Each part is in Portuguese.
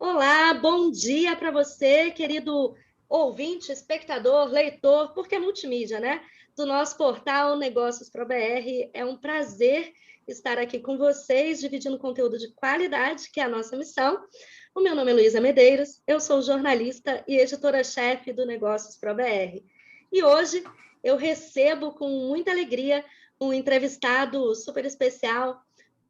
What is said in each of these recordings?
Olá, bom dia para você, querido ouvinte, espectador, leitor, porque é multimídia, né? Do nosso portal Negócios Pro BR. É um prazer estar aqui com vocês, dividindo conteúdo de qualidade, que é a nossa missão. O meu nome é Luísa Medeiros, eu sou jornalista e editora-chefe do Negócios Pro BR. E hoje eu recebo com muita alegria um entrevistado super especial,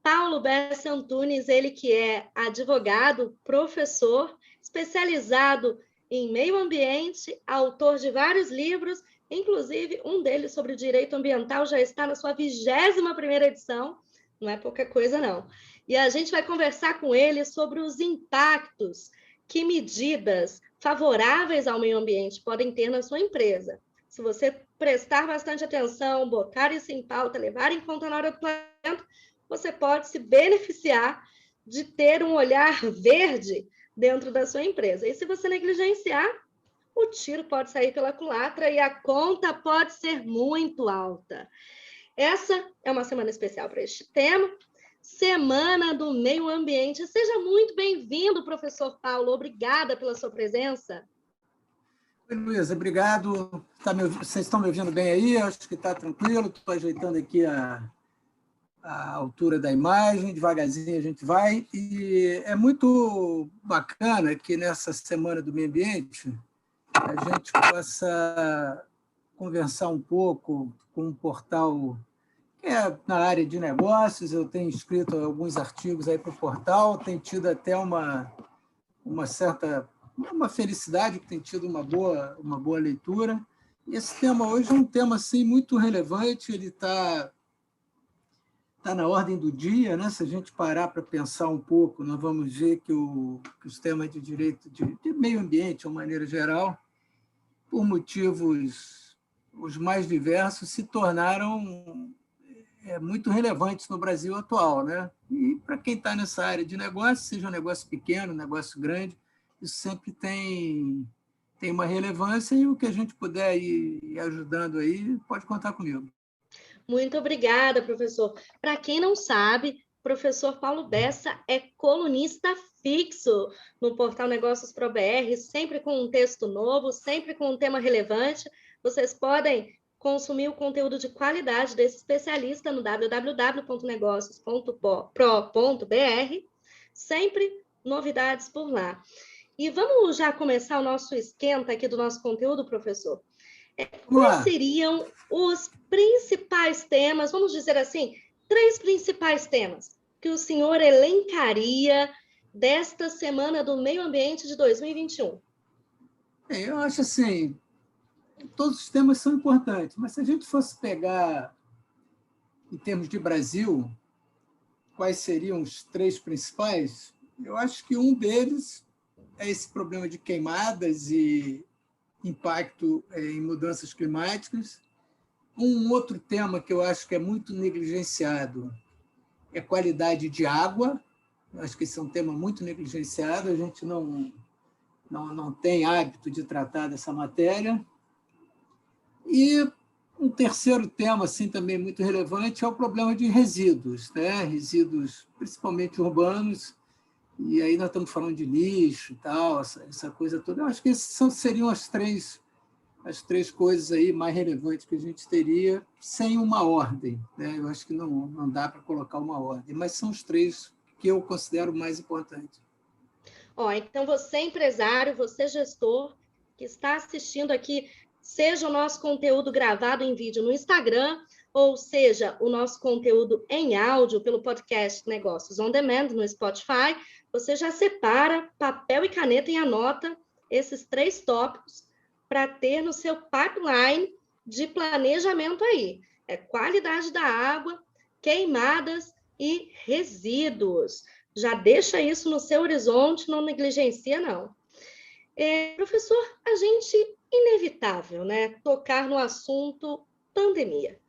Paulo Bessa Antunes, ele que é advogado, professor, especializado em meio ambiente, autor de vários livros, inclusive um deles sobre direito ambiental já está na sua 21ª edição, não é pouca coisa não. E a gente vai conversar com ele sobre os impactos que medidas favoráveis ao meio ambiente podem ter na sua empresa. Se você prestar bastante atenção, botar isso em pauta, levar em conta na hora do planejamento, você pode se beneficiar de ter um olhar verde dentro da sua empresa. E se você negligenciar, o tiro pode sair pela culatra e a conta pode ser muito alta. Essa é uma semana especial para este tema, Semana do Meio Ambiente. Seja muito bem-vindo, professor Paulo. Obrigada pela sua presença. Oi, Luísa, obrigado. Vocês estão me ouvindo bem aí? Acho que está tranquilo. Estou ajeitando aqui a altura da imagem, devagarzinho a gente vai. E é muito bacana que nessa Semana do Meio Ambiente a gente possa conversar um pouco com um portal que é na área de negócios. Eu tenho escrito alguns artigos aí para o portal, tenho tido até uma certa felicidade, que tem tido uma boa leitura. E esse tema hoje é um tema assim, muito relevante, ele está na ordem do dia, né? Se a gente parar para pensar um pouco, nós vamos ver que os temas de direito de meio ambiente, de uma maneira geral, por motivos os mais diversos, se tornaram muito relevantes no Brasil atual, né? E para quem está nessa área de negócio, seja um negócio pequeno, um negócio grande, isso sempre tem uma relevância, e o que a gente puder ir ajudando aí, pode contar comigo. Muito obrigada, professor. Para quem não sabe, o professor Paulo Bessa é colunista fixo no portal Negócios Pro BR, sempre com um texto novo, sempre com um tema relevante. Vocês podem consumir o conteúdo de qualidade desse especialista no www.negocios.pro.br, sempre novidades por lá. E vamos já começar o nosso esquenta aqui do nosso conteúdo, professor? Quais seriam os principais temas, vamos dizer assim, 3 principais temas que o senhor elencaria desta Semana do Meio Ambiente de 2021? Eu acho assim, todos os temas são importantes, mas se a gente fosse pegar, em termos de Brasil, quais seriam os 3 principais, eu acho que um deles é esse problema de queimadas e impacto em mudanças climáticas. Um outro tema que eu acho que é muito negligenciado é qualidade de água. Eu acho que esse é um tema muito negligenciado, a gente não tem hábito de tratar dessa matéria. E um terceiro tema assim, também muito relevante é o problema de resíduos, né? Resíduos principalmente urbanos, e aí nós estamos falando de lixo e tal, essa coisa toda. Eu acho que essas seriam as três coisas aí mais relevantes que a gente teria, sem uma ordem, né? Eu acho que não dá para colocar uma ordem, mas são os 3 que eu considero mais importantes. Então você empresário, você gestor, que está assistindo aqui, seja o nosso conteúdo gravado em vídeo no Instagram, ou seja, o nosso conteúdo em áudio pelo podcast Negócios On Demand no Spotify, você já separa papel e caneta e anota esses 3 tópicos para ter no seu pipeline de planejamento aí. Qualidade da água, queimadas e resíduos. Já deixa isso no seu horizonte, não negligencia, não. Professor, a gente, inevitável, né? Tocar no assunto pandemia.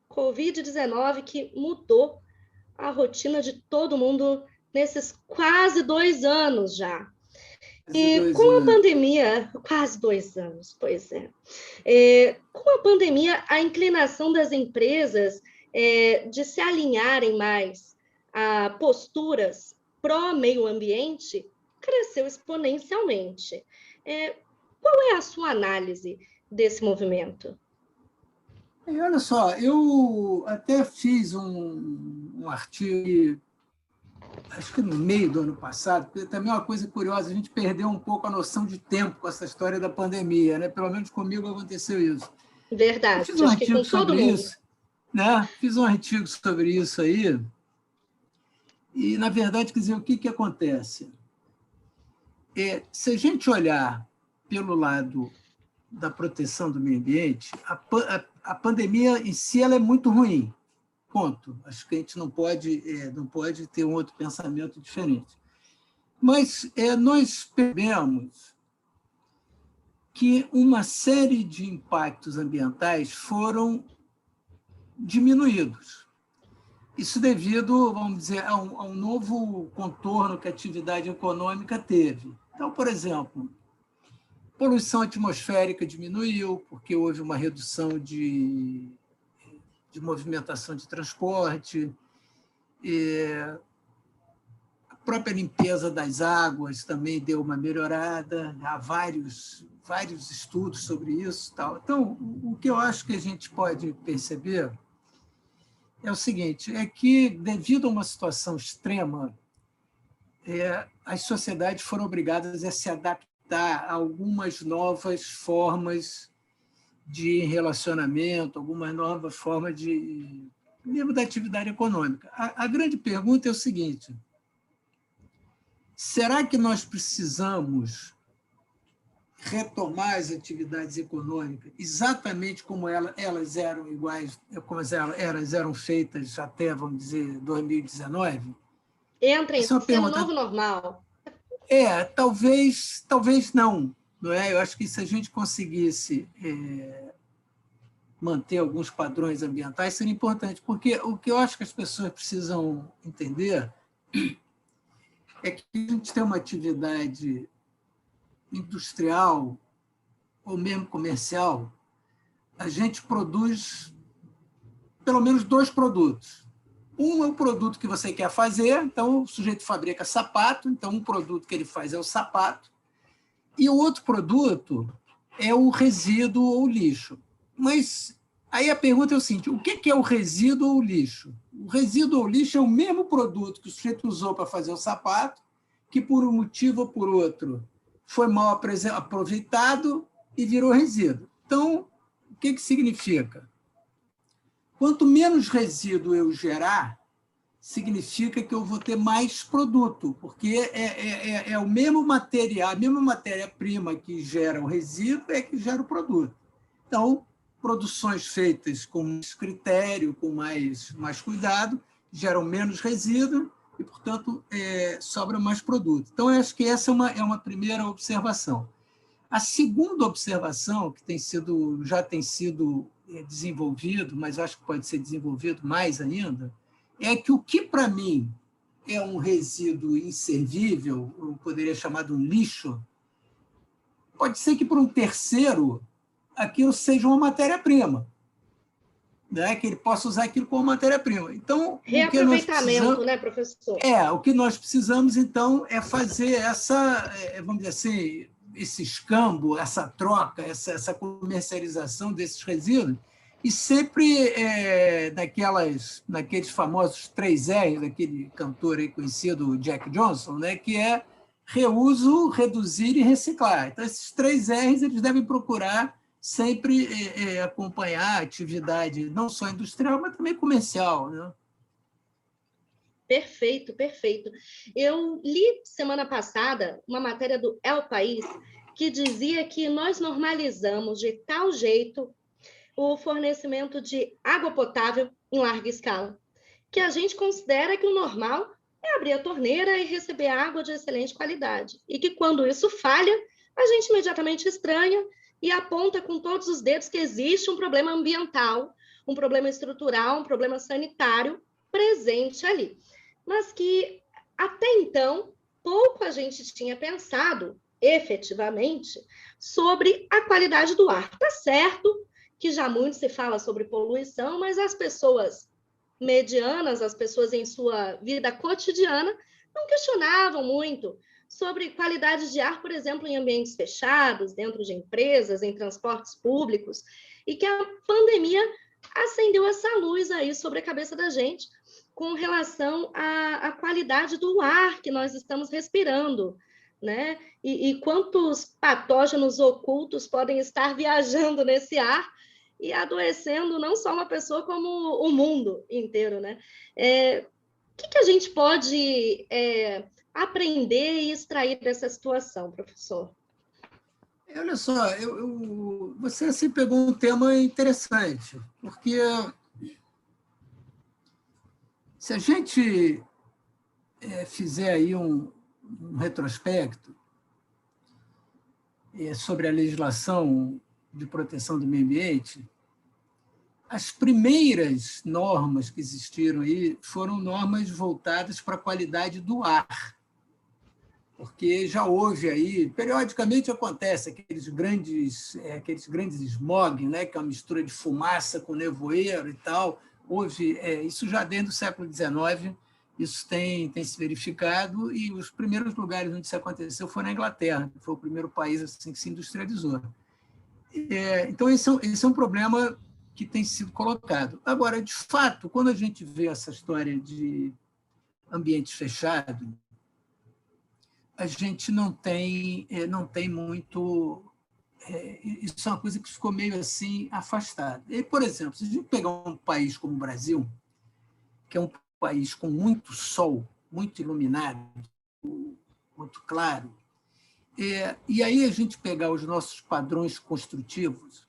Covid-19 que mudou a rotina de todo mundo nesses quase 2 anos já. E com a pandemia, quase 2 anos, pois é. Com a pandemia, a inclinação das empresas de se alinharem mais a posturas pró-meio ambiente cresceu exponencialmente. Qual é a sua análise desse movimento? E olha só, eu até fiz um artigo, acho que no meio do ano passado, porque também é uma coisa curiosa, a gente perdeu um pouco a noção de tempo com essa história da pandemia, né? Pelo menos comigo aconteceu isso. Eu fiz Verdade, um acho que artigo com todo sobre mundo. isso, né? Fiz um artigo sobre isso aí, e, na verdade, quer dizer, o que acontece? Se a gente olhar pelo lado da proteção do meio ambiente, a pandemia em si ela é muito ruim, ponto. Acho que a gente não pode ter um outro pensamento diferente. Mas nós percebemos que uma série de impactos ambientais foram diminuídos. Isso devido, vamos dizer, a um novo contorno que a atividade econômica teve. Então, por exemplo, poluição atmosférica diminuiu, porque houve uma redução de movimentação de transporte, a própria limpeza das águas também deu uma melhorada, há vários estudos sobre isso. Tal. Então, o que eu acho que a gente pode perceber é o seguinte, é que, devido a uma situação extrema, as sociedades foram obrigadas a se adaptar a algumas novas formas de relacionamento, algumas novas formas mesmo da atividade econômica. A grande pergunta é o seguinte, será que nós precisamos retomar as atividades econômicas exatamente como elas eram iguais, como elas eram feitas até, vamos dizer, 2019? Entra em Essa é uma cena o pergunta. novo normal. Talvez não, não é? Eu acho que se a gente conseguisse manter alguns padrões ambientais seria importante, porque o que eu acho que as pessoas precisam entender é que a gente tem uma atividade industrial ou mesmo comercial, a gente produz pelo menos dois produtos. Um é o produto que você quer fazer, então o sujeito fabrica sapato, então um produto que ele faz é o sapato, e o outro produto é o resíduo ou lixo. Mas aí a pergunta é o seguinte, o que é o resíduo ou lixo? O resíduo ou lixo é o mesmo produto que o sujeito usou para fazer o sapato, que por um motivo ou por outro foi mal aproveitado e virou resíduo. Então, o que significa? Quanto menos resíduo eu gerar, significa que eu vou ter mais produto, porque é o mesmo material, a mesma matéria-prima que gera o resíduo é que gera o produto. Então, produções feitas com mais critério, com mais cuidado, geram menos resíduo e, portanto, sobra mais produto. Então, eu acho que essa é uma primeira observação. A segunda observação, que já tem sido desenvolvido, mas acho que pode ser desenvolvido mais ainda, é que o que, para mim, é um resíduo inservível, eu poderia chamar de um lixo, pode ser que, para um terceiro, aquilo seja uma matéria-prima, né? Que ele possa usar aquilo como matéria-prima. Então, Reaproveitamento, né, professor? o que nós precisamos, então, é fazer vamos dizer assim, esse escambo, essa troca, essa comercialização desses resíduos, e sempre naqueles famosos 3R, daquele cantor aí conhecido, Jack Johnson, né, que é reuso, reduzir e reciclar. Então, esses 3Rs eles devem procurar sempre acompanhar a atividade, não só industrial, mas também comercial, né? Perfeito, perfeito. Eu li semana passada uma matéria do El País que dizia que nós normalizamos de tal jeito o fornecimento de água potável em larga escala, que a gente considera que o normal é abrir a torneira e receber água de excelente qualidade. E que quando isso falha, a gente imediatamente estranha e aponta com todos os dedos que existe um problema ambiental, um problema estrutural, um problema sanitário presente ali. Mas que até então pouco a gente tinha pensado efetivamente sobre a qualidade do ar. Tá certo que já muito se fala sobre poluição, mas as pessoas medianas, as pessoas em sua vida cotidiana, não questionavam muito sobre qualidade de ar, por exemplo, em ambientes fechados, dentro de empresas, em transportes públicos, e que a pandemia acendeu essa luz aí sobre a cabeça da gente com relação à qualidade do ar que nós estamos respirando, né? E quantos patógenos ocultos podem estar viajando nesse ar e adoecendo não só uma pessoa, como o mundo inteiro, né? O que a gente pode aprender e extrair dessa situação, professor? Olha só, você assim, pegou um tema interessante, porque se a gente fizer aí um retrospecto sobre a legislação de proteção do meio ambiente, as primeiras normas que existiram aí foram normas voltadas para a qualidade do ar, porque já houve aí, periodicamente acontece aqueles grandes smog, né, que é uma mistura de fumaça com nevoeiro e tal. Houve isso já desde o século XIX, isso tem se verificado, e os primeiros lugares onde isso aconteceu foi na Inglaterra, que foi o primeiro país assim, que se industrializou. Então, esse é um problema que tem sido colocado. Agora, de fato, quando a gente vê essa história de ambientes fechados, a gente não tem muito... isso é uma coisa que ficou meio assim afastada. E, por exemplo, se a gente pegar um país como o Brasil, que é um país com muito sol, muito iluminado, muito claro, e aí a gente pegar os nossos padrões construtivos,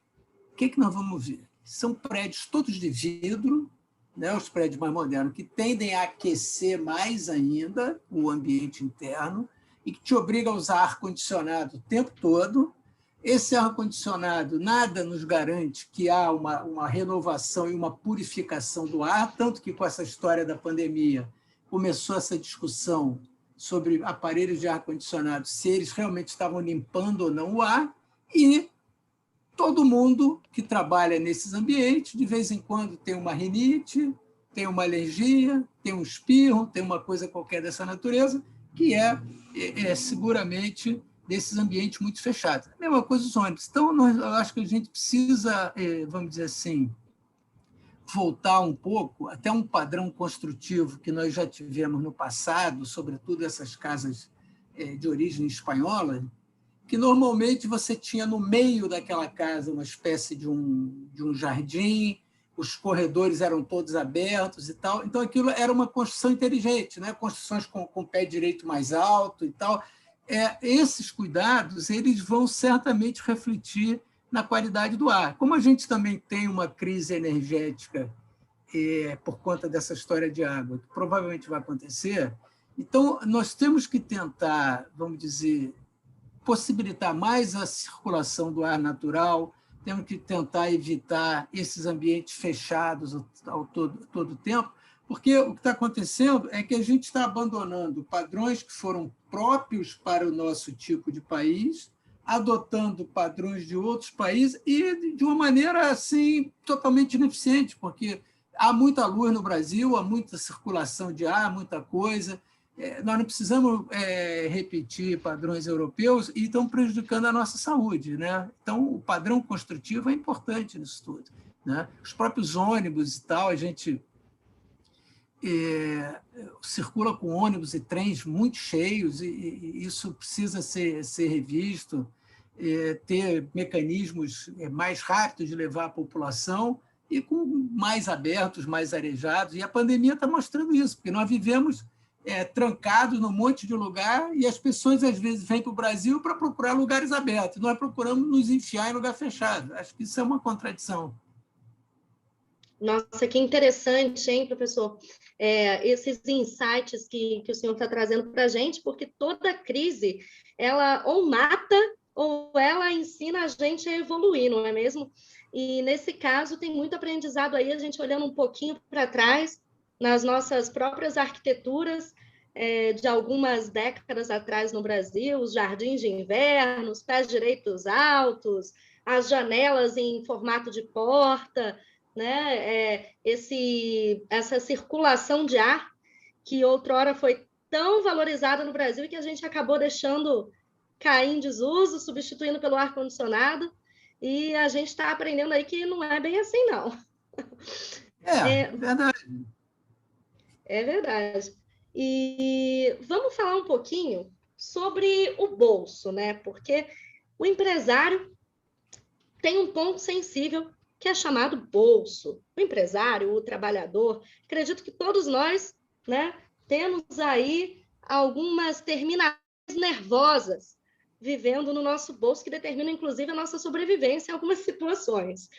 o que nós vamos ver? São prédios todos de vidro, né, os prédios mais modernos, que tendem a aquecer mais ainda o ambiente interno e que te obriga a usar ar-condicionado o tempo todo. Esse ar-condicionado nada nos garante que há uma renovação e uma purificação do ar, tanto que com essa história da pandemia começou essa discussão sobre aparelhos de ar-condicionado, se eles realmente estavam limpando ou não o ar, e todo mundo que trabalha nesses ambientes, de vez em quando tem uma rinite, tem uma alergia, tem um espirro, tem uma coisa qualquer dessa natureza, que é seguramente desses ambientes muito fechados. A mesma coisa os ônibus. Então, eu acho que a gente precisa, vamos dizer assim, voltar um pouco até um padrão construtivo que nós já tivemos no passado, sobretudo essas casas de origem espanhola, que normalmente você tinha no meio daquela casa uma espécie de um jardim, os corredores eram todos abertos e tal. Então, aquilo era uma construção inteligente, né? Construções com pé direito mais alto e tal. Esses cuidados eles vão certamente refletir na qualidade do ar. Como a gente também tem uma crise energética por conta dessa história de água, que provavelmente vai acontecer, então nós temos que tentar, vamos dizer, possibilitar mais a circulação do ar natural, temos que tentar evitar esses ambientes fechados ao todo tempo, porque o que está acontecendo é que a gente está abandonando padrões que foram próprios para o nosso tipo de país, adotando padrões de outros países e de uma maneira assim totalmente ineficiente, porque há muita luz no Brasil, há muita circulação de ar, muita coisa. Nós não precisamos repetir padrões europeus e estão prejudicando a nossa saúde, né? Então, o padrão construtivo é importante nisso tudo, né? Os próprios ônibus e tal, a gente circula com ônibus e trens muito cheios e isso precisa ser revisto, ter mecanismos mais rápidos de levar a população e com mais abertos, mais arejados. E a pandemia está mostrando isso, porque nós vivemos trancados num monte de lugar e as pessoas, às vezes, vêm para o Brasil para procurar lugares abertos. Nós procuramos nos enfiar em lugar fechado. Acho que isso é uma contradição. Nossa, que interessante, hein, professor? Esses insights que o senhor está trazendo para a gente, porque toda crise, ela ou mata ou ela ensina a gente a evoluir, não é mesmo? E, nesse caso, tem muito aprendizado aí, a gente olhando um pouquinho para trás, nas nossas próprias arquiteturas, de algumas décadas atrás no Brasil, os jardins de inverno, os pés direitos altos, as janelas em formato de porta, né? Essa circulação de ar que outrora foi tão valorizada no Brasil e que a gente acabou deixando cair em desuso, substituindo pelo ar-condicionado, e a gente está aprendendo aí que não é bem assim, não. Verdade. É verdade. E vamos falar um pouquinho sobre o bolso, né? Porque o empresário tem um ponto sensível que é chamado bolso. O empresário, o trabalhador, acredito que todos nós, né, temos aí algumas terminações nervosas vivendo no nosso bolso que determinam, inclusive, a nossa sobrevivência em algumas situações.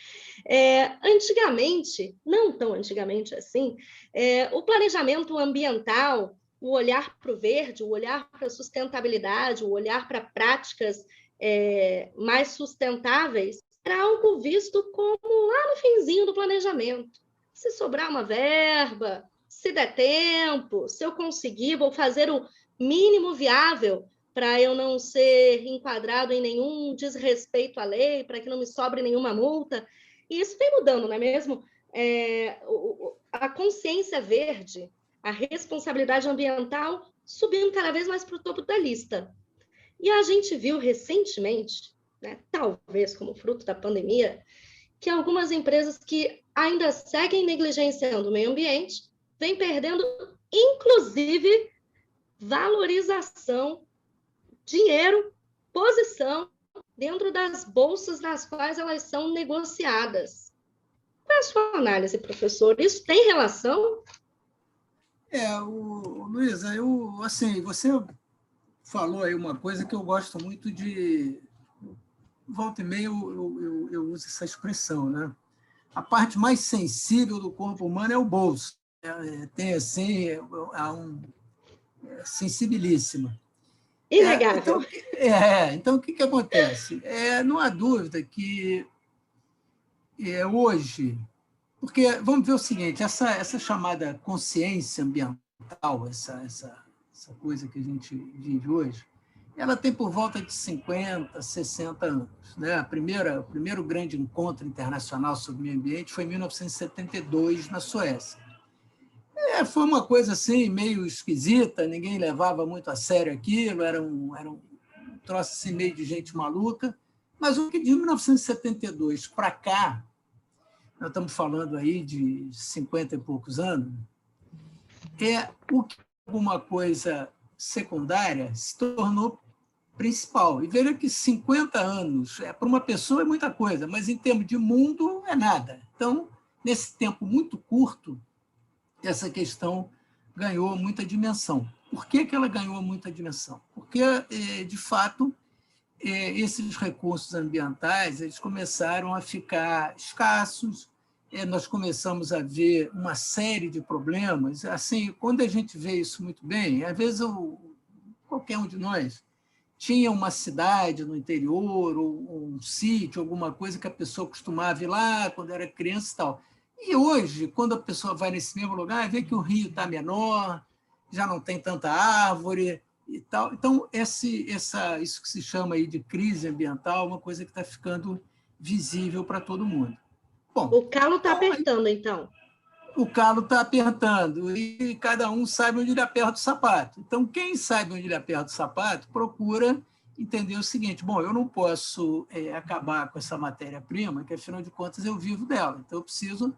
Antigamente, não tão antigamente assim, o planejamento ambiental, o olhar para o verde, o olhar para a sustentabilidade, o olhar para práticas mais sustentáveis, era algo visto como lá no finzinho do planejamento. Se sobrar uma verba, se der tempo, se eu conseguir, vou fazer o mínimo viável para eu não ser enquadrado em nenhum desrespeito à lei, para que não me sobre nenhuma multa. E isso vem mudando, não é mesmo? A consciência verde, a responsabilidade ambiental subindo cada vez mais para o topo da lista. E a gente viu recentemente, né, talvez como fruto da pandemia, que algumas empresas que ainda seguem negligenciando o meio ambiente vêm perdendo, inclusive, valorização, dinheiro, posição dentro das bolsas nas quais elas são negociadas. Qual é a sua análise, professor? Isso tem relação? Luísa, assim, você falou aí uma coisa que eu gosto muito de... Volta e meia eu uso essa expressão, né? A parte mais sensível do corpo humano é o bolso. Tem, assim, sensibilíssima. Inegável. Então, o que acontece? Não há dúvida que hoje... Porque, vamos ver o seguinte, essa chamada consciência ambiental, essa coisa que a gente vive hoje, ela tem por volta de 50, 60 anos. Né? O primeiro grande encontro internacional sobre meio ambiente foi em 1972, na Suécia. Foi uma coisa assim, meio esquisita, ninguém levava muito a sério aquilo, era um troço assim, meio de gente maluca, mas o que de 1972 para cá, nós estamos falando aí de 50 e poucos anos, o que alguma coisa secundária se tornou principal. E veja que 50 anos, para uma pessoa é muita coisa, mas em termos de mundo é nada. Então, nesse tempo muito curto, essa questão ganhou muita dimensão. Por que ela ganhou muita dimensão? Porque, de fato, esses recursos ambientais eles começaram a ficar escassos, nós começamos a ver uma série de problemas. Assim, quando a gente vê isso muito bem, às vezes qualquer um de nós tinha uma cidade no interior, ou um sítio, alguma coisa que a pessoa costumava ir lá quando era criança e tal. E hoje, quando a pessoa vai nesse mesmo lugar, vê que o rio está menor, já não tem tanta árvore e tal. Então, isso que se chama aí de crise ambiental é uma coisa que está ficando visível para todo mundo. Bom, o calo está apertando, então. O calo está apertando e cada um sabe onde ele aperta o sapato. Então, quem sabe onde ele aperta o sapato procura entender o seguinte: bom, eu não posso acabar com essa matéria-prima, que afinal de contas eu vivo dela. Então, eu preciso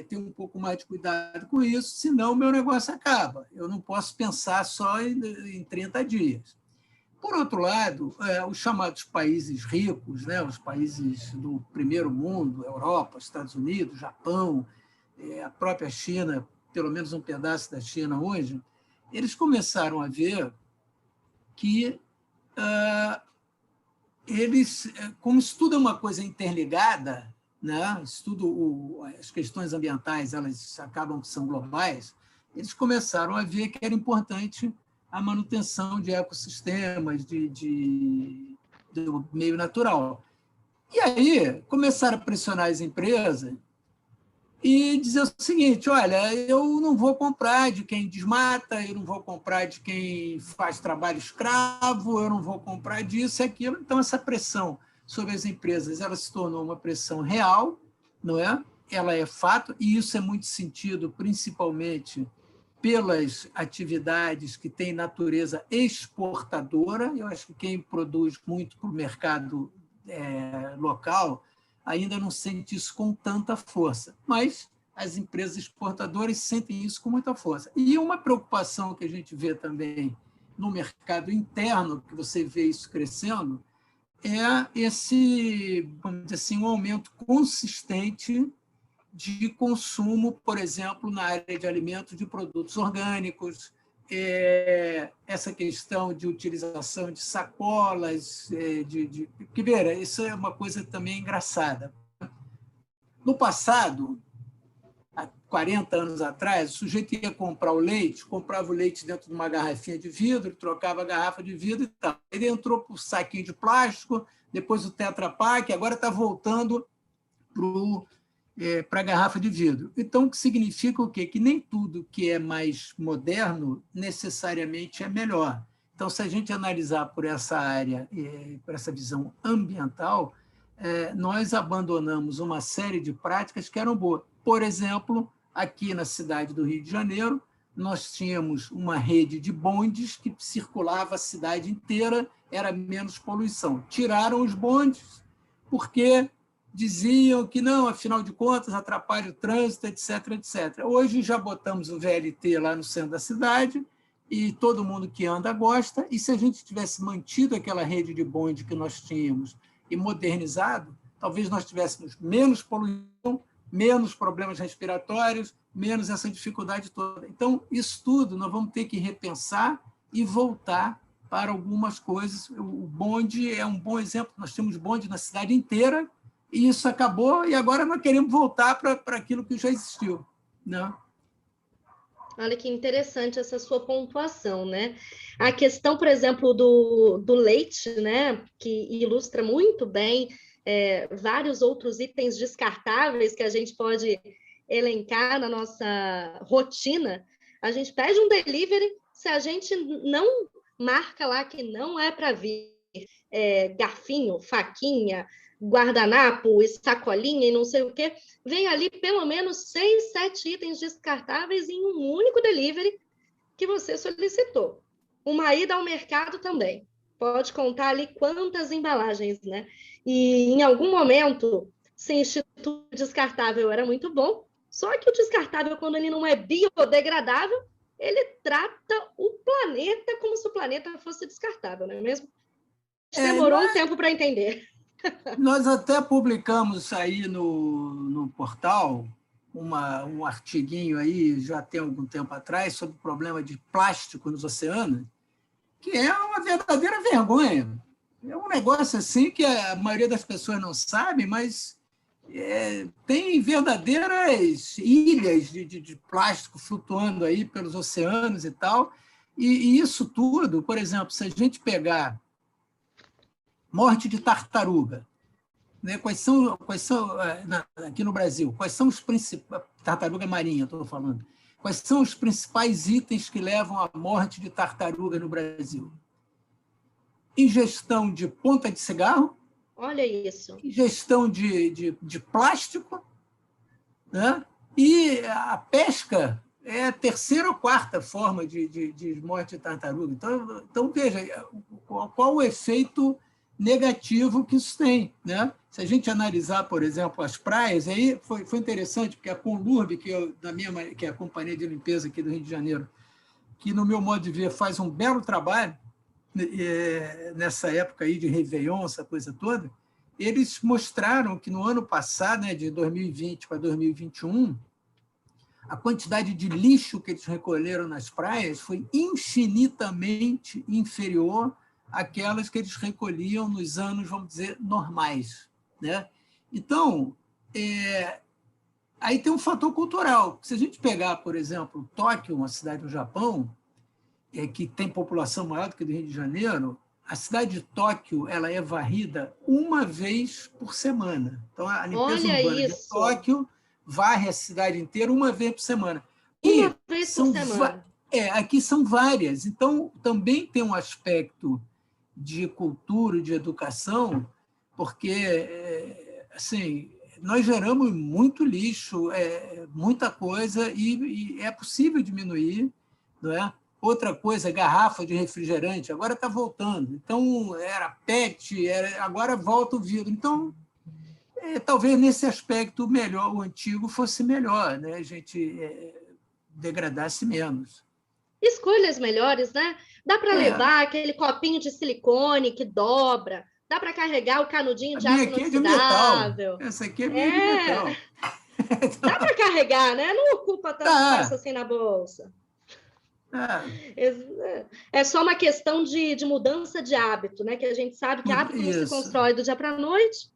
ter um pouco mais de cuidado com isso, senão o meu negócio acaba. Eu não posso pensar só em 30 dias. Por outro lado, os chamados países ricos, né, os países do primeiro mundo, Europa, Estados Unidos, Japão, a própria China, pelo menos um pedaço da China hoje, eles começaram a ver que eles, como isso tudo é uma coisa interligada, né, as questões ambientais elas acabam que são globais, eles começaram a ver que era importante a manutenção de ecossistemas, do meio natural. E aí começaram a pressionar as empresas e dizer o seguinte: olha, eu não vou comprar de quem desmata, eu não vou comprar de quem faz trabalho escravo, eu não vou comprar disso e aquilo. Então, essa pressão sobre as empresas ela se tornou uma pressão real, não é? Ela é fato, e isso é muito sentido, principalmente pelas atividades que têm natureza exportadora. Eu acho que quem produz muito para o mercado local ainda não sente isso com tanta força, mas as empresas exportadoras sentem isso com muita força. E uma preocupação que a gente vê também no mercado interno, que você vê isso crescendo, é esse, vamos dizer assim, um aumento consistente de consumo, por exemplo, na área de alimentos, de produtos orgânicos, essa questão de utilização de sacolas, que, veja, isso é uma coisa também engraçada. No passado, há 40 anos atrás, o sujeito ia comprar o leite, comprava o leite dentro de uma garrafinha de vidro, trocava a garrafa de vidro e tal. Ele entrou para o saquinho de plástico, depois o Tetra Pak, agora está voltando para a garrafa de vidro. Então, o que significa o quê? Que nem tudo que é mais moderno necessariamente é melhor. Então, se a gente analisar por essa área, por essa visão ambiental, nós abandonamos uma série de práticas que eram boas. Por exemplo, aqui na cidade do Rio de Janeiro, nós tínhamos uma rede de bondes que circulava a cidade inteira, era menos poluição. Tiraram os bondes porque diziam que não, afinal de contas, atrapalha o trânsito, etc., etc. Hoje já botamos o VLT lá no centro da cidade e todo mundo que anda gosta, e se a gente tivesse mantido aquela rede de bonde que nós tínhamos e modernizado, talvez nós tivéssemos menos poluição, menos problemas respiratórios, menos essa dificuldade toda. Então, isso tudo nós vamos ter que repensar e voltar para algumas coisas. O bonde é um bom exemplo. Nós temos bonde na cidade inteira e isso acabou, e agora nós queremos voltar para aquilo que já existiu, né? Olha que interessante essa sua pontuação, né? A questão, por exemplo, do leite, né? Que ilustra muito bem vários outros itens descartáveis que a gente pode elencar na nossa rotina. A gente pede um delivery, se a gente não marca lá que não é para vir garfinho, faquinha, guardanapo, sacolinha e não sei o quê, vem ali pelo menos 6, 7 itens descartáveis em um único delivery que você solicitou. Uma ida ao mercado também. Pode contar ali quantas embalagens, né? E em algum momento, se instituto descartável era muito bom, só que o descartável, quando ele não é biodegradável, ele trata o planeta como se o planeta fosse descartável, não é mesmo? Demorou um tempo para entender. Nós até publicamos aí no portal um artiguinho aí, já tem algum tempo atrás, sobre o problema de plástico nos oceanos, que é uma verdadeira vergonha. É um negócio assim que a maioria das pessoas não sabe, mas tem verdadeiras ilhas de plástico flutuando aí pelos oceanos e tal. E isso tudo, por exemplo, se a gente pegar morte de tartaruga, né? Quais são aqui no Brasil, quais são os principais, tartaruga marinha, estou falando, quais são os principais itens que levam à morte de tartaruga no Brasil? Ingestão de ponta de cigarro, olha isso, ingestão de plástico, né? E a pesca é a terceira ou quarta forma de morte de tartaruga. Então veja, qual o efeito negativo que isso tem, né? Se a gente analisar, por exemplo, as praias, aí foi interessante, porque a Conlurb, que é a companhia de limpeza aqui do Rio de Janeiro, que, no meu modo de ver, faz um belo trabalho nessa época aí de Réveillon, essa coisa toda, eles mostraram que no ano passado, né, de 2020 para 2021, a quantidade de lixo que eles recolheram nas praias foi infinitamente inferior àquelas que eles recolhiam nos anos, vamos dizer, normais, né? Então, aí tem um fator cultural. Se a gente pegar, por exemplo, Tóquio, uma cidade do Japão, que tem população maior do que a do Rio de Janeiro, a cidade de Tóquio ela é varrida uma vez por semana. Então, a limpeza urbana de Tóquio varre a cidade inteira uma vez por semana. Uma vez por semana. Aqui são várias. Então, também tem um aspecto de cultura, de educação, porque assim, nós geramos muito lixo, muita coisa, e é possível diminuir, não é? Outra coisa, garrafa de refrigerante, agora está voltando. Então, era PET, agora volta o vidro. Então, talvez nesse aspecto melhor, o antigo fosse melhor, né? A gente degradasse menos. Escolhas melhores, né? Dá para levar aquele copinho de silicone que dobra, dá para carregar o canudinho A de minha aço aqui é de metal. inoxidável. Essa aqui é minha de metal. Dá para carregar, né? Não ocupa tanto espaço assim na bolsa. É só uma questão de mudança de hábito, né? Que a gente sabe que hábito não se constrói do dia para a noite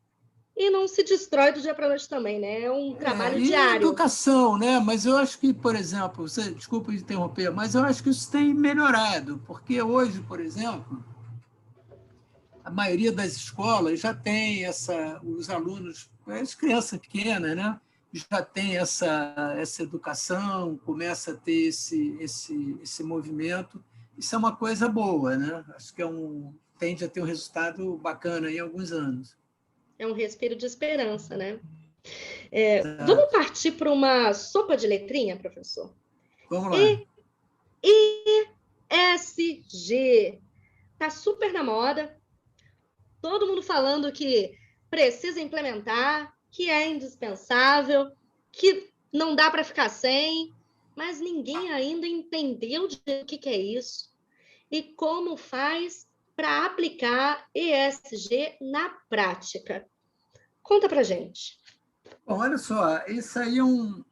e não se destrói do dia para a noite também, né? É um trabalho E diário. educação, né? Mas eu acho que, por exemplo, desculpa interromper, mas eu acho que isso tem melhorado, porque hoje, por exemplo, a maioria das escolas já tem os alunos, as crianças pequenas, né? Já tem essa educação, começa a ter esse movimento. Isso é uma coisa boa, né? Acho que tende a ter um resultado bacana em alguns anos. É um respiro de esperança, né? Vamos partir para uma sopa de letrinha, professor? Vamos lá. ESG. Está super na moda. Todo mundo falando que precisa implementar, que é indispensável, que não dá para ficar sem, mas ninguém ainda entendeu o que é isso e como faz para aplicar ESG na prática. Conta para gente. Bom, olha só, isso aí é um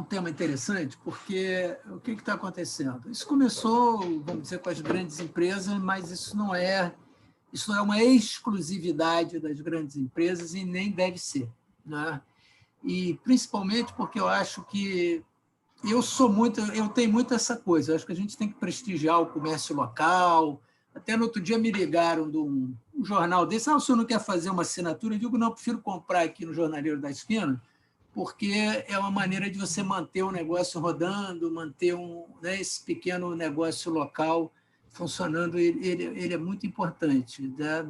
tema interessante, porque o que está acontecendo? Isso começou, vamos dizer, com as grandes empresas, mas isso não é uma exclusividade das grandes empresas e nem deve ser, né? E principalmente porque eu acho que eu tenho muito essa coisa, eu acho que a gente tem que prestigiar o comércio local. Até no outro dia me ligaram de um jornal desse, o senhor não quer fazer uma assinatura? Eu digo, não, prefiro comprar aqui no Jornaleiro da Esquina, porque é uma maneira de você manter o negócio rodando, manter esse pequeno negócio local funcionando. Ele é muito importante, né?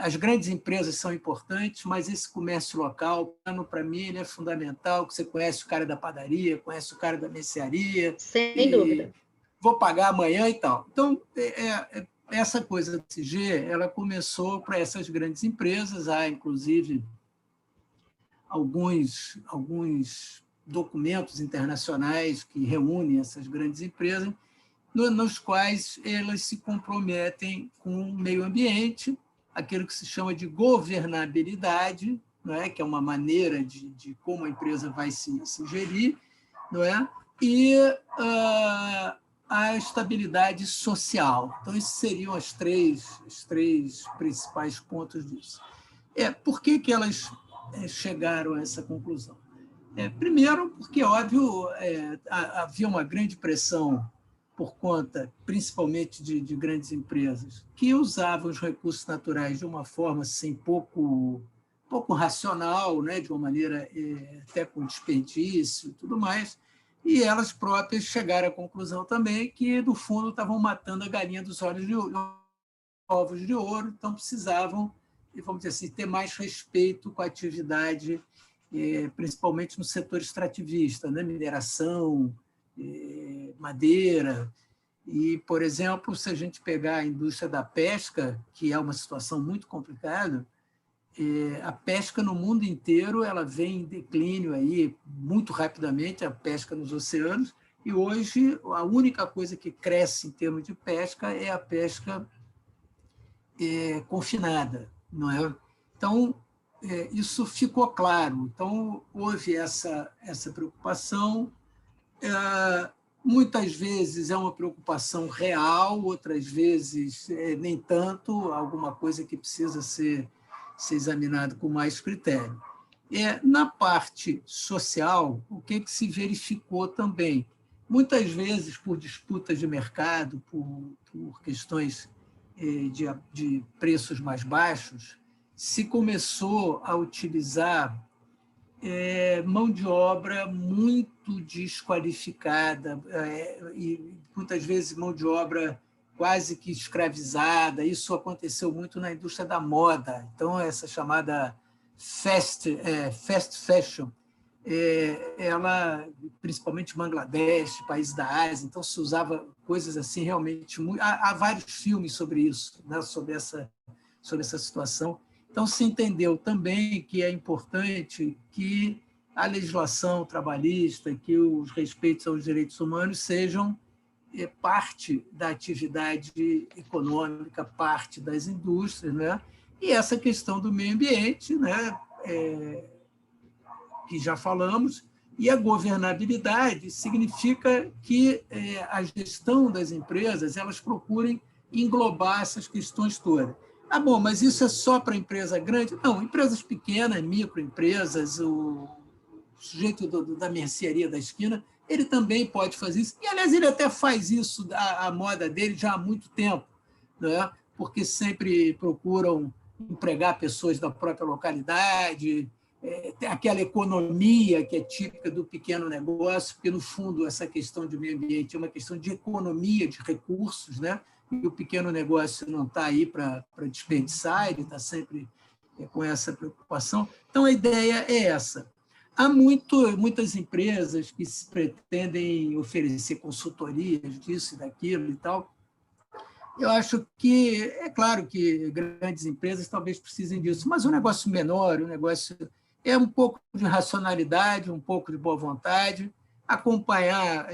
As grandes empresas são importantes, mas esse comércio local, para mim, ele é fundamental, que você conhece o cara da padaria, conhece o cara da mercearia, Sem dúvida. Vou pagar amanhã e tal. Então, essa coisa da ESG, ela começou para essas grandes empresas, há, inclusive, alguns documentos internacionais que reúnem essas grandes empresas, nos quais elas se comprometem com o meio ambiente, aquilo que se chama de governabilidade, não é? Que é uma maneira de como a empresa vai se gerir, não é? E a estabilidade social. Então, esses seriam os três principais pontos disso. Por que elas chegaram a essa conclusão? Primeiro, porque, óbvio, havia uma grande pressão por conta, principalmente, de grandes empresas que usavam os recursos naturais de uma forma assim, pouco racional, né? De uma maneira até com desperdício e tudo mais, e elas próprias chegaram à conclusão também que, no fundo, estavam matando a galinha dos ovos de ouro, então precisavam, vamos dizer assim, ter mais respeito com a atividade, principalmente no setor extrativista, né? Mineração, madeira. E, por exemplo, se a gente pegar a indústria da pesca, que é uma situação muito complicada, a pesca no mundo inteiro ela vem em declínio aí, muito rapidamente, a pesca nos oceanos, e hoje a única coisa que cresce em termos de pesca é a pesca confinada, não é? Então, isso ficou claro. Então, houve essa preocupação. Muitas vezes é uma preocupação real, outras vezes nem tanto, alguma coisa que precisa ser examinado com mais critério. Na parte social, o que se verificou também? Muitas vezes, por disputas de mercado, por questões de preços mais baixos, se começou a utilizar mão de obra muito desqualificada, e muitas vezes mão de obra quase que escravizada. Isso aconteceu muito na indústria da moda. Então, essa chamada fast fashion, ela, principalmente Bangladesh, países da Ásia, então se usava coisas assim realmente muito. Há vários filmes sobre isso, né, sobre essa situação. Então se entendeu também que é importante que a legislação trabalhista, que os respeitos aos direitos humanos sejam parte da atividade econômica, parte das indústrias, né? E essa questão do meio ambiente, né? Que já falamos, e a governabilidade significa que a gestão das empresas elas procurem englobar essas questões todas. Ah, bom, mas isso é só para empresa grande? Não, empresas pequenas, microempresas, o sujeito da mercearia da esquina, ele também pode fazer isso. E, aliás, ele até faz isso, a moda dele, já há muito tempo, né? Porque sempre procuram empregar pessoas da própria localidade, tem aquela economia que é típica do pequeno negócio, porque, no fundo, essa questão de meio ambiente é uma questão de economia de recursos, né? E o pequeno negócio não está aí para desperdiçar, ele está sempre com essa preocupação. Então, a ideia é essa. Há muitas empresas que se pretendem oferecer consultorias disso e daquilo e tal. Eu acho que, é claro que grandes empresas talvez precisem disso, mas um negócio menor, um negócio é um pouco de racionalidade, um pouco de boa vontade, acompanhar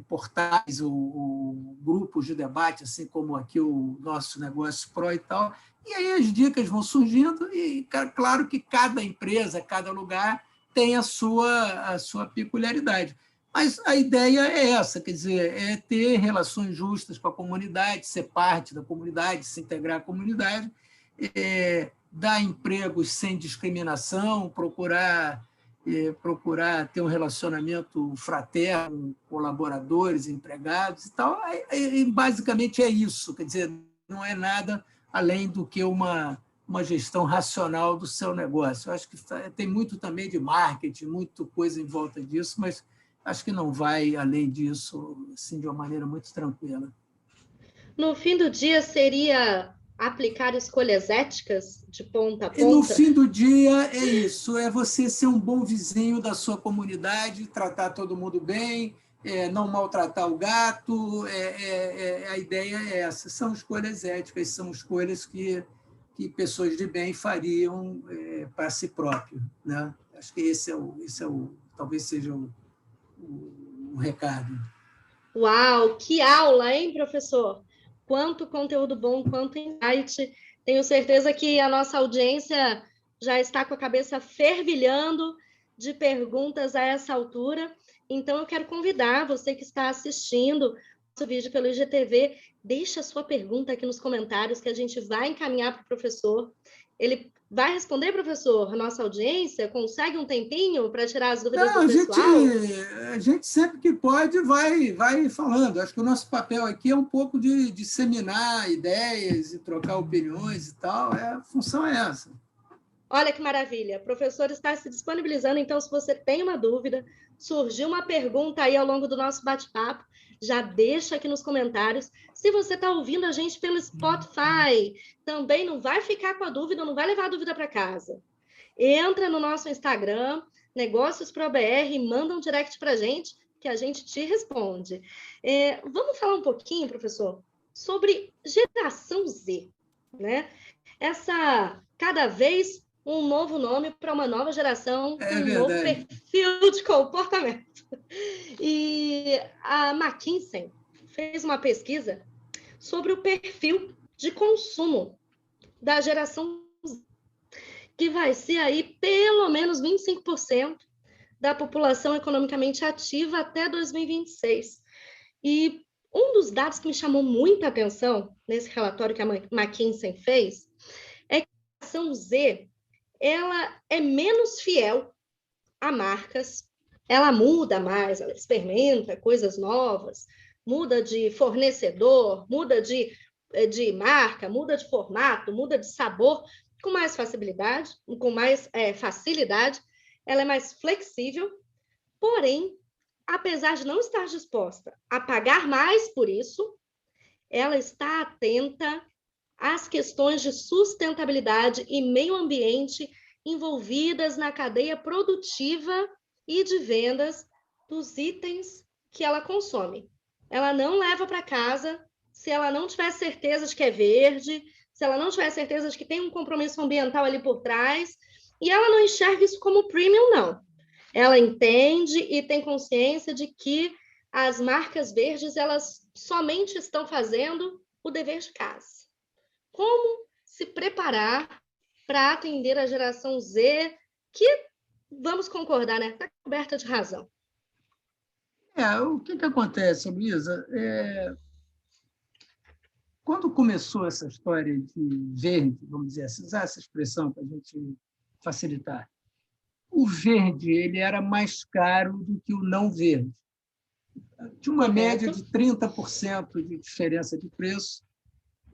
portais ou grupos de debate, assim como aqui o nosso Negócio Pro e tal, e aí as dicas vão surgindo e, claro que cada empresa, cada lugar tem a sua peculiaridade. Mas a ideia é essa, quer dizer, é ter relações justas com a comunidade, ser parte da comunidade, se integrar à comunidade, dar empregos sem discriminação, procurar ter um relacionamento fraterno, colaboradores, empregados e tal. Basicamente é isso, quer dizer, não é nada além do que uma gestão racional do seu negócio. Eu acho que tem muito também de marketing, muita coisa em volta disso, mas acho que não vai além disso assim, de uma maneira muito tranquila. No fim do dia, seria aplicar escolhas éticas de ponta a ponta? E no fim do dia é isso, é você ser um bom vizinho da sua comunidade, tratar todo mundo bem, não maltratar o gato, a ideia é essa. São escolhas éticas, são escolhas que pessoas de bem fariam para si próprio, né? Acho que esse talvez seja o recado. Uau, que aula, hein, professor? Quanto conteúdo bom, quanto insight. Tenho certeza que a nossa audiência já está com a cabeça fervilhando de perguntas a essa altura. Então, eu quero convidar você que está assistindo o vídeo pelo IGTV, deixa a sua pergunta aqui nos comentários que a gente vai encaminhar para o professor. Ele vai responder, professor? A nossa audiência consegue um tempinho para tirar as dúvidas do pessoal? A gente sempre que pode vai falando. Acho que o nosso papel aqui é um pouco de disseminar ideias e trocar opiniões e tal. A função é essa. Olha que maravilha. O professor está se disponibilizando, então, se você tem uma dúvida, surgiu uma pergunta aí ao longo do nosso bate-papo, já deixa aqui nos comentários. Se você está ouvindo a gente pelo Spotify, também não vai ficar com a dúvida, não vai levar a dúvida para casa. Entra no nosso Instagram, Negócios Pro BR, e manda um direct para a gente, que a gente te responde. Vamos falar um pouquinho, professor, sobre geração Z, né? Cada vez um novo nome para uma nova geração, um novo perfil de comportamento. E a McKinsey fez uma pesquisa sobre o perfil de consumo da geração Z, que vai ser aí pelo menos 25% da população economicamente ativa até 2026. E um dos dados que me chamou muita atenção nesse relatório que a McKinsey fez é que a geração Z ela é menos fiel a marcas, ela muda mais, ela experimenta coisas novas, muda de fornecedor, muda de marca, muda de formato, muda de sabor, com mais facilidade, ela é mais flexível, porém, apesar de não estar disposta a pagar mais por isso, ela está atenta às questões de sustentabilidade e meio ambiente envolvidas na cadeia produtiva e de vendas dos itens que ela consome. Ela não leva para casa se ela não tiver certeza de que é verde, se ela não tiver certeza de que tem um compromisso ambiental ali por trás, e ela não enxerga isso como premium, não. Ela entende e tem consciência de que as marcas verdes, elas somente estão fazendo o dever de casa. Como se preparar para atender a geração Z, que, vamos concordar, né, está coberta de razão. O que acontece, Luísa? Quando começou essa história de verde, vamos dizer assim, usar essa expressão para a gente facilitar, o verde ele era mais caro do que o não verde. Tinha uma média de 30% de diferença de preço,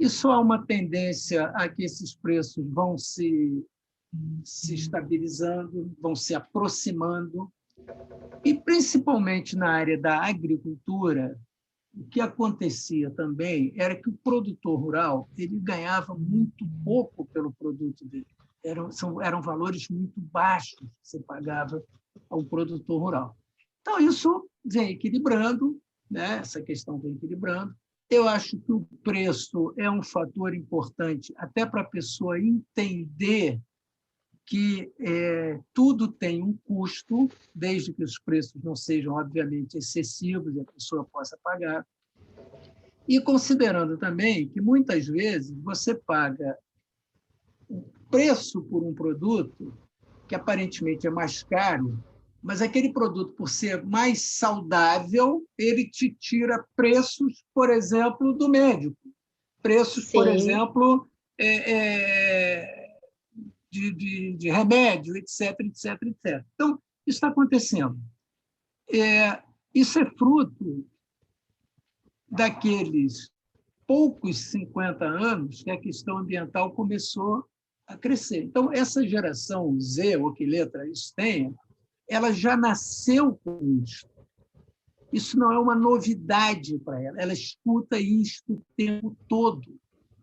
e só há uma tendência a que esses preços vão se estabilizando, vão se aproximando, e principalmente na área da agricultura, o que acontecia também era que o produtor rural ele ganhava muito pouco pelo produto dele. Eram valores muito baixos que você pagava ao produtor rural. Então, isso vem equilibrando, né? Essa questão vem equilibrando. Eu acho que o preço é um fator importante até para a pessoa entender que tudo tem um custo, desde que os preços não sejam, obviamente, excessivos e a pessoa possa pagar. E considerando também que, muitas vezes, você paga o preço por um produto que aparentemente é mais caro, mas aquele produto, por ser mais saudável, ele te tira preços, por exemplo, do médico. Preços, por exemplo, de remédio, etc, etc, etc. Então, isso está acontecendo. Isso é fruto daqueles poucos 50 anos que a questão ambiental começou a crescer. Então, essa geração Z, ou que letra isso tenha, ela já nasceu com isso. Isso não é uma novidade para ela. Ela escuta isto o tempo todo.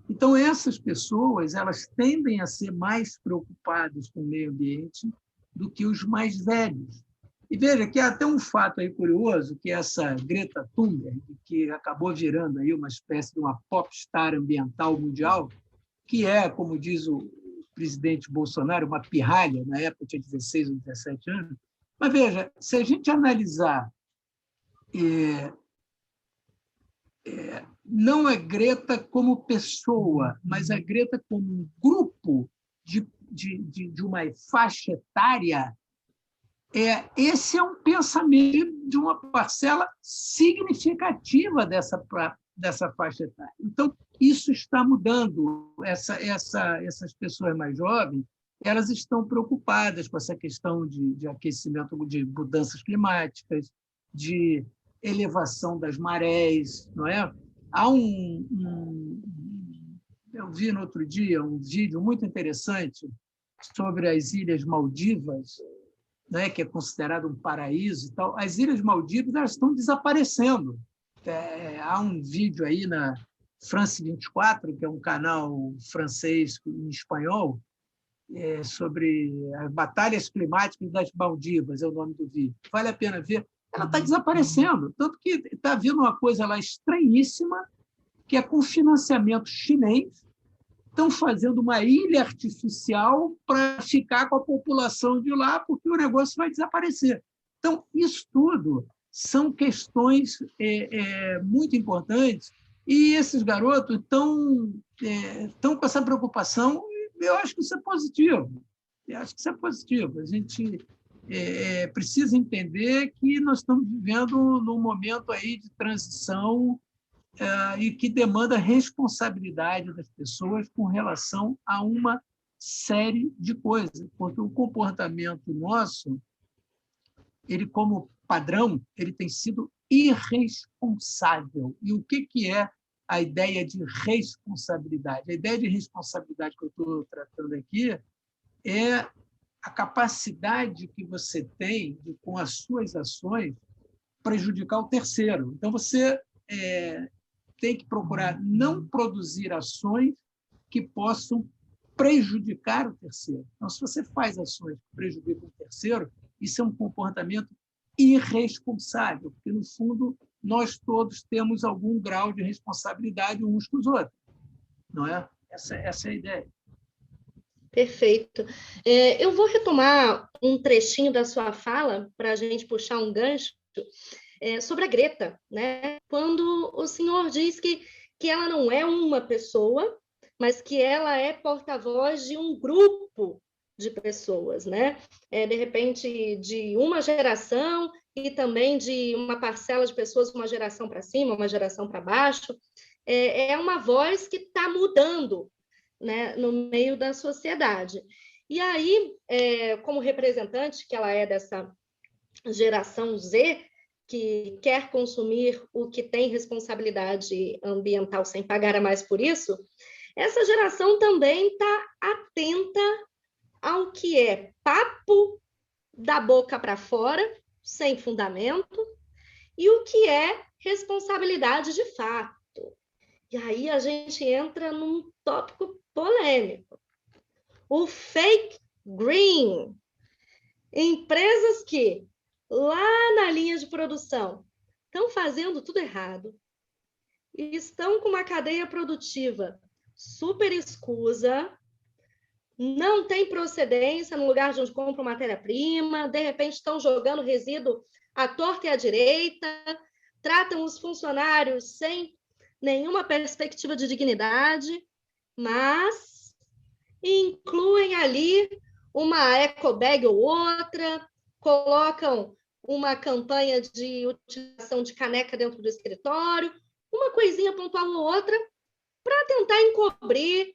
Então, essas pessoas elas tendem a ser mais preocupadas com o meio ambiente do que os mais velhos. E veja que há até um fato aí curioso, que essa Greta Thunberg, que acabou virando aí uma espécie de uma popstar ambiental mundial, que é, como diz o presidente Bolsonaro, uma pirralha, na época tinha 16 ou 17 anos. Mas veja, se a gente analisar não a Greta como pessoa, mas a Greta como um grupo de uma faixa etária, esse é um pensamento de uma parcela significativa dessa faixa etária. Então, isso está mudando. Essas pessoas mais jovens elas estão preocupadas com essa questão de aquecimento, de mudanças climáticas, de elevação das marés, não é? Eu vi no outro dia um vídeo muito interessante sobre as Ilhas Maldivas, né, que é considerado um paraíso e tal. As Ilhas Maldivas elas estão desaparecendo. Há um vídeo aí na France 24, que é um canal francês em espanhol, sobre as batalhas climáticas das Maldivas, é o nome do vídeo. Vale a pena ver. Ela está desaparecendo. Tanto que está havendo uma coisa lá estranhíssima, que é com financiamento chinês, estão fazendo uma ilha artificial para ficar com a população de lá, porque o negócio vai desaparecer. Então, isso tudo são questões muito importantes, e esses garotos estão com essa preocupação. Eu acho que isso é positivo. A gente precisa entender que nós estamos vivendo num momento aí de transição e que demanda responsabilidade das pessoas com relação a uma série de coisas, porque o comportamento nosso, ele como padrão, ele tem sido irresponsável. E o que é a ideia de responsabilidade? A ideia de responsabilidade que eu estou tratando aqui é a capacidade que você tem de, com as suas ações, prejudicar o terceiro. Então, você tem que procurar não produzir ações que possam prejudicar o terceiro. Então, se você faz ações que prejudicam o terceiro, isso é um comportamento irresponsável, porque, no fundo, nós todos temos algum grau de responsabilidade uns com os outros. Não é? Essa é a ideia. Perfeito. Eu vou retomar um trechinho da sua fala para a gente puxar um gancho sobre a Greta, né? Quando o senhor diz que ela não é uma pessoa, mas que ela é porta-voz de um grupo de pessoas, né? De repente, de uma geração e também de uma parcela de pessoas, uma geração para cima, uma geração para baixo. É uma voz que está mudando, né, no meio da sociedade. E aí, como representante, que ela é dessa geração Z, que quer consumir o que tem responsabilidade ambiental sem pagar a mais por isso, essa geração também está atenta ao que é papo da boca para fora, sem fundamento, e o que é responsabilidade de fato. E aí a gente entra num tópico polêmico. O fake green. Empresas que, lá na linha de produção, estão fazendo tudo errado e estão com uma cadeia produtiva super escusa, não tem procedência no lugar de onde compram matéria-prima, de repente estão jogando resíduo à torta e à direita, tratam os funcionários sem nenhuma perspectiva de dignidade, mas incluem ali uma ecobag ou outra, colocam uma campanha de utilização de caneca dentro do escritório, uma coisinha pontual ou outra, para tentar encobrir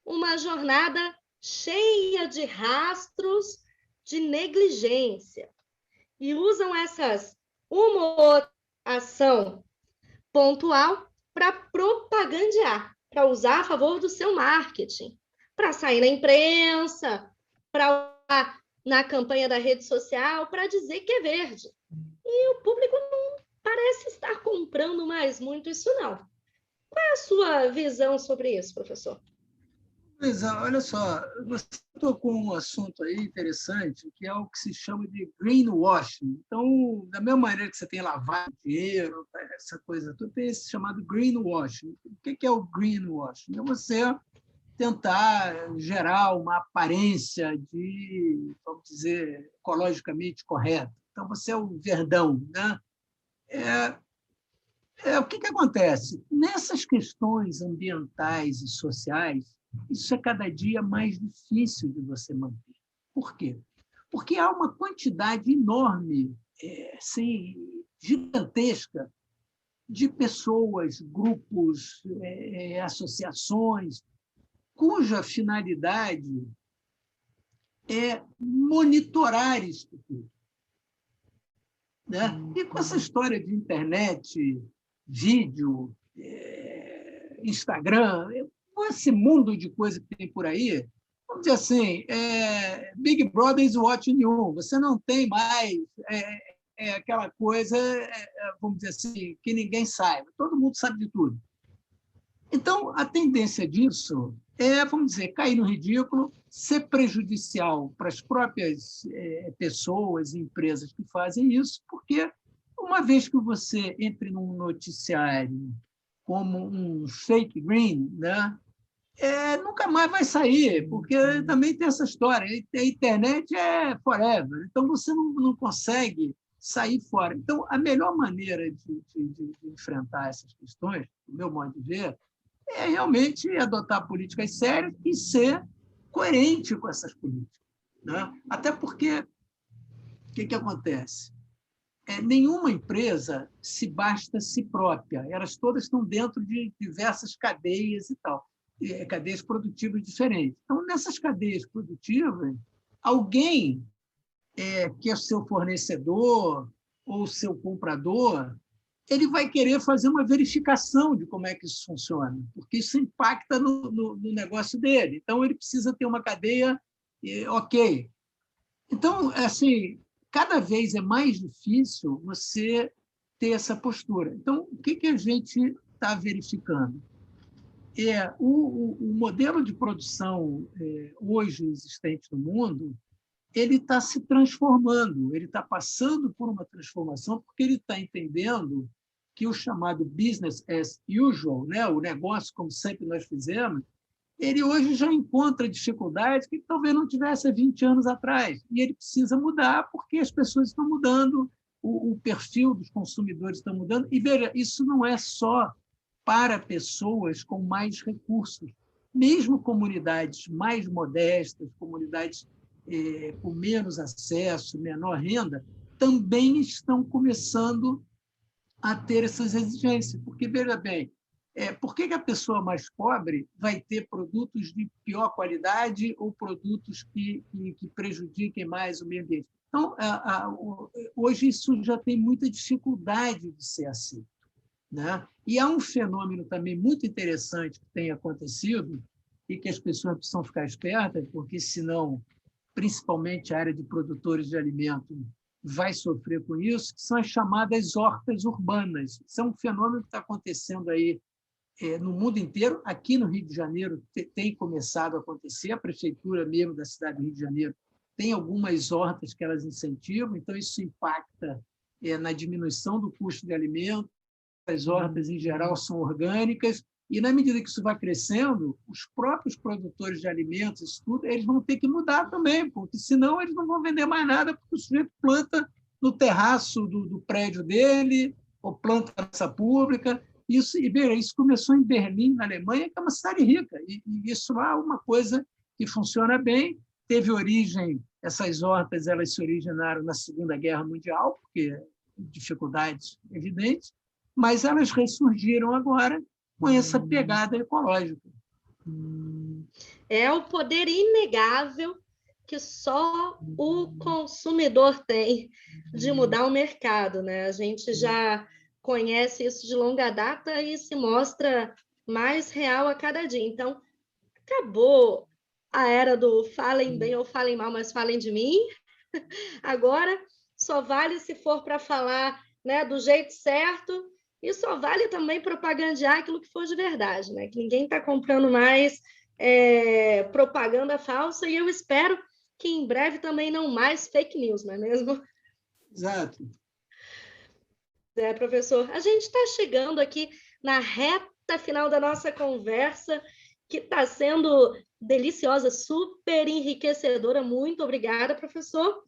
uma jornada cheia de rastros de negligência. E usam uma ou outra ação pontual para propagandear, para usar a favor do seu marketing, para sair na imprensa, para usar na campanha da rede social, para dizer que é verde. E o público não parece estar comprando mais muito isso, não. Qual é a sua visão sobre isso, professor? Luísa, olha só, você tocou um assunto aí interessante, que é o que se chama de greenwashing. Então, da mesma maneira que você tem lavado dinheiro, essa coisa toda, tem esse chamado greenwashing. O que é o greenwashing? É você tentar gerar uma aparência de, vamos dizer, ecologicamente correta. Então, você é o verdão, né? O que acontece? Nessas questões ambientais e sociais, isso é cada dia mais difícil de você manter. Por quê? Porque há uma quantidade enorme, assim, gigantesca, de pessoas, grupos, associações, cuja finalidade é monitorar isso tudo. Né? E com essa história de internet, vídeo, Instagram, esse mundo de coisa que tem por aí, vamos dizer assim, Big Brother is watching you. Você não tem mais aquela coisa, vamos dizer assim, que ninguém saiba. Todo mundo sabe de tudo. Então, a tendência disso vamos dizer, cair no ridículo, ser prejudicial para as próprias pessoas e empresas que fazem isso, porque uma vez que você entre num noticiário como um fake green, né, nunca mais vai sair, porque também tem essa história, a internet é forever, então você não consegue sair fora. Então, a melhor maneira de enfrentar essas questões, do meu modo de ver, é realmente adotar políticas sérias e ser coerente com essas políticas. Né? Até porque, o que acontece? Nenhuma empresa se basta a si própria, elas todas estão dentro de diversas cadeias e tal, cadeias produtivas diferentes. Então, nessas cadeias produtivas, alguém que é o seu fornecedor ou o seu comprador, ele vai querer fazer uma verificação de como é que isso funciona, porque isso impacta no negócio dele. Então, ele precisa ter uma cadeia ok. Então, assim, cada vez é mais difícil você ter essa postura. Então, o que a gente está verificando? o modelo de produção hoje existente no mundo, ele está se transformando, ele está passando por uma transformação, porque ele está entendendo que o chamado business as usual, né, o negócio como sempre nós fizemos, ele hoje já encontra dificuldades que talvez não tivesse há 20 anos atrás. E ele precisa mudar porque as pessoas estão mudando, o perfil dos consumidores está mudando. E, veja, isso não é só para pessoas com mais recursos. Mesmo comunidades mais modestas, comunidades com menos acesso, menor renda, também estão começando a ter essas exigências. Porque, veja bem, por que a pessoa mais pobre vai ter produtos de pior qualidade ou produtos que prejudiquem mais o meio ambiente? Então, hoje isso já tem muita dificuldade de ser assim, né? E há um fenômeno também muito interessante que tem acontecido e que as pessoas precisam ficar espertas, porque senão, principalmente a área de produtores de alimento, vai sofrer com isso, que são as chamadas hortas urbanas. Isso é um fenômeno que está acontecendo aí no mundo inteiro. Aqui no Rio de Janeiro tem começado a acontecer, a prefeitura mesmo da cidade do Rio de Janeiro tem algumas hortas que elas incentivam, então isso impacta na diminuição do custo de alimento. As hortas, em geral, são orgânicas, e, na medida que isso vai crescendo, os próprios produtores de alimentos, isso tudo, eles vão ter que mudar também, porque senão eles não vão vender mais nada, porque o sujeito planta no terraço do prédio dele, ou planta na praça pública. Isso começou em Berlim, na Alemanha, que é uma cidade rica, e isso lá é uma coisa que funciona bem. Teve origem, essas hortas elas se originaram na Segunda Guerra Mundial, porque dificuldades evidentes, mas elas ressurgiram agora com essa pegada ecológica. É o poder inegável que só o consumidor tem de mudar o mercado, né? A gente já conhece isso de longa data e se mostra mais real a cada dia. Então, acabou a era do falem bem ou falem mal, mas falem de mim. Agora, só vale se for para falar, né, do jeito certo, e só vale também propagandear aquilo que for de verdade, né? Que ninguém está comprando mais propaganda falsa, e eu espero que em breve também não mais fake news, não é mesmo? Exato. Professor, a gente está chegando aqui na reta final da nossa conversa, que está sendo deliciosa, super enriquecedora. Muito obrigada, professor.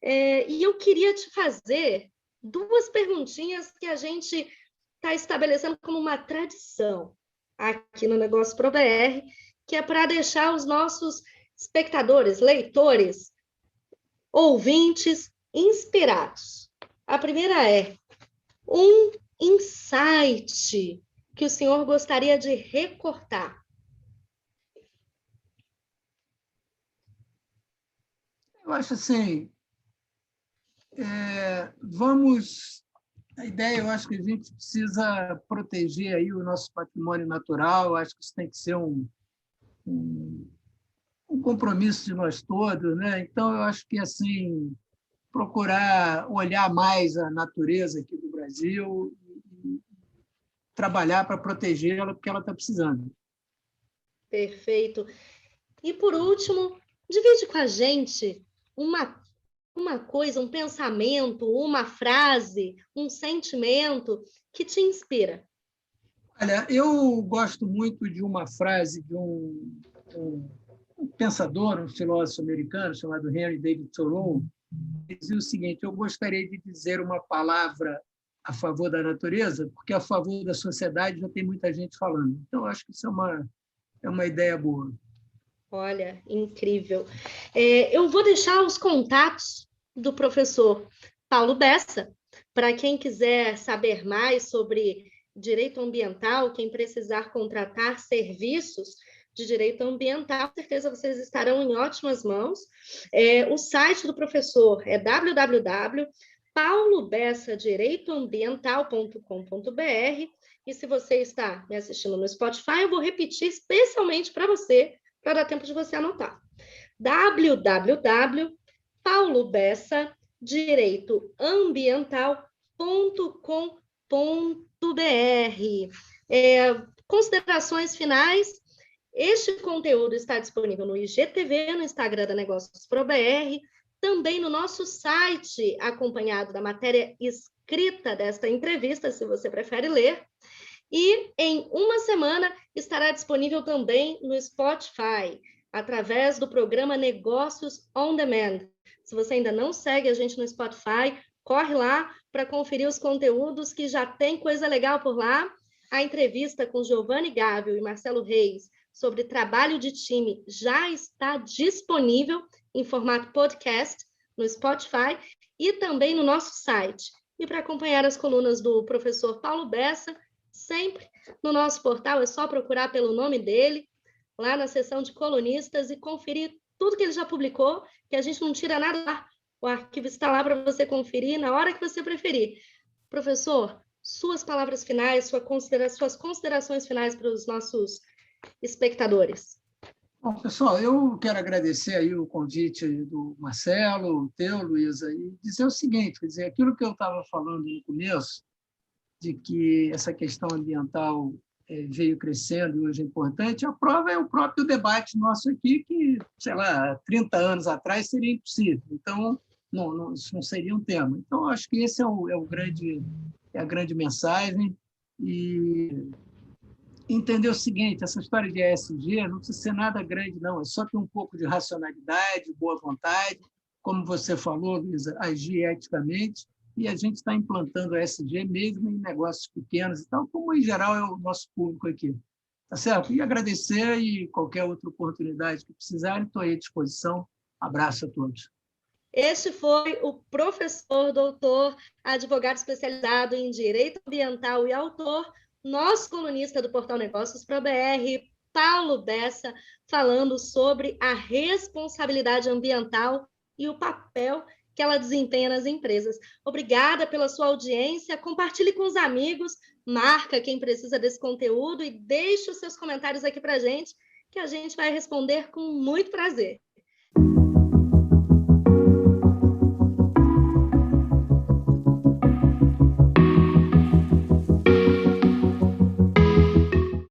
E eu queria te fazer duas perguntinhas que a gente está estabelecendo como uma tradição aqui no Negócio Pro BR, que é para deixar os nossos espectadores, leitores, ouvintes inspirados. A primeira é um insight que o senhor gostaria de recortar. Eu acho assim, a ideia, eu acho que a gente precisa proteger aí o nosso patrimônio natural. Eu acho que isso tem que ser um compromisso de nós todos, né? Então, eu acho que assim, procurar olhar mais a natureza aqui do Brasil e trabalhar para protegê-la, porque ela está precisando. Perfeito. E, por último, divide com a gente uma coisa, um pensamento, uma frase, um sentimento que te inspira. Olha, eu gosto muito de uma frase de um pensador, um filósofo americano chamado Henry David Thoreau, que dizia o seguinte: eu gostaria de dizer uma palavra a favor da natureza, porque a favor da sociedade já tem muita gente falando. Então, acho que isso é uma ideia boa. Olha, incrível. Eu vou deixar os contatos do professor Paulo Bessa, para quem quiser saber mais sobre direito ambiental, quem precisar contratar serviços de direito ambiental, com certeza vocês estarão em ótimas mãos. O site do professor é www.paulobessadireitoambiental.com.br, e se você está me assistindo no Spotify, eu vou repetir especialmente para você, para dar tempo de você anotar. www.paulobessadireitoambiental.com.br. Considerações finais. Este conteúdo está disponível no IGTV, no Instagram da Negócios ProBR, também no nosso site, acompanhado da matéria escrita desta entrevista, se você prefere ler. E em uma semana estará disponível também no Spotify, através do programa Negócios On Demand. Se você ainda não segue a gente no Spotify, corre lá para conferir os conteúdos, que já tem coisa legal por lá. A entrevista com Giovanni Gávil e Marcelo Reis sobre trabalho de time já está disponível em formato podcast no Spotify e também no nosso site. E para acompanhar as colunas do professor Paulo Bessa, sempre no nosso portal, é só procurar pelo nome dele, lá na seção de colunistas, e conferir tudo que ele já publicou, que a gente não tira nada lá. O arquivo está lá para você conferir na hora que você preferir. Professor, suas palavras finais, suas considerações finais para os nossos espectadores. Bom, pessoal, eu quero agradecer aí o convite do Marcelo, o teu, Luísa, e dizer o seguinte, quer dizer, aquilo que eu estava falando no começo, de que essa questão ambiental veio crescendo e hoje é importante, a prova é o próprio debate nosso aqui, que, sei lá, 30 anos atrás seria impossível. Então, isso não seria um tema. Então, acho que esse é a grande mensagem. E entender o seguinte, essa história de ESG não precisa ser nada grande, não, é só ter um pouco de racionalidade, boa vontade, como você falou, Luísa, agir eticamente, e a gente está implantando a ESG mesmo em negócios pequenos e tal, como em geral é o nosso público aqui. Tá certo? E agradecer, e qualquer outra oportunidade que precisarem, estou aí à disposição. Abraço a todos. Este foi o professor, doutor, advogado especializado em Direito Ambiental e autor, nosso colunista do Portal Negócios ProBR, Paulo Bessa, falando sobre a responsabilidade ambiental e o papel que ela desempenha nas empresas. Obrigada pela sua audiência, compartilhe com os amigos, marca quem precisa desse conteúdo e deixe os seus comentários aqui para a gente, que a gente vai responder com muito prazer.